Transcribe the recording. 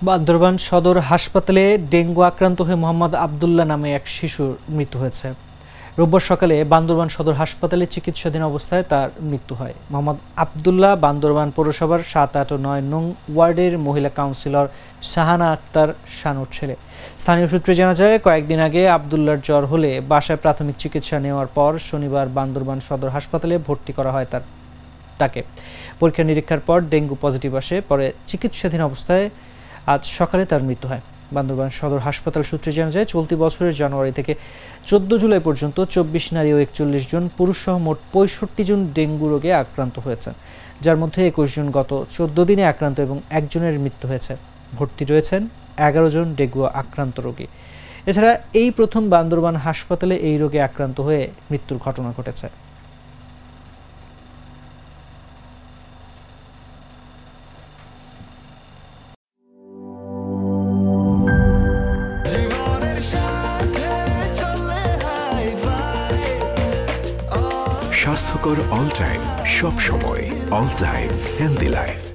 বান্দরবান সদর হাসপাতালে ডেঙ্গু আক্রান্ত হয়ে মোহাম্মদ আব্দুল্লাহ নামে এক শিশুর মৃত্যু হয়েছে। রোববার সকালে বান্দরবান সদর হাসপাতালে চিকিৎসাধীন অবস্থায় তার মৃত্যু হয়। মোহাম্মদ আব্দুল্লাহ বান্দরবান পৌরসভার ৭, ৮ ও ৯ নং ওয়ার্ডের মহিলা কাউন্সিলর শাহানা আক্তার শানুর ছেলে। স্থানীয় সূত্রে জানা যায়, কয়েকদিন আগে আব্দুল্লাহর জ্বর হলে বাসায় প্রাথমিক চিকিৎসা নেওয়ার পর শনিবার বান্দরবান সদর হাসপাতালে ভর্তি করা হয় তাকে। পরীক্ষা নিরীক্ষার পর ডেঙ্গু পজিটিভ আসে। পরে চিকিৎসাধীন অবস্থায় আজ সকালে তার মৃত্যু হয়। বান্দরবান সদর হাসপাতাল সূত্রে জানা যায়, চলতি বছরের জানুয়ারি থেকে ১৪ জুলাই পর্যন্ত ২৪ নারী ও ৪১ জন পুরুষ সহ মোট ৬৫ জন ডেঙ্গু রোগে আক্রান্ত হয়েছেন, যার মধ্যে ২১ জন গত ১৪ দিনে আক্রান্ত এবং একজনের মৃত্যু হয়েছে। ভর্তি রয়েছেন ১১ জন ডেঙ্গু আক্রান্ত রোগী। এছাড়া এই প্রথম বান্দরবান হাসপাতালে এই রোগে আক্রান্ত হয়ে মৃত্যুর ঘটনা ঘটেছে। স্বাস্থ্যকর অল টাইম, সব সময় অল টাইম হেলদি লাইফ।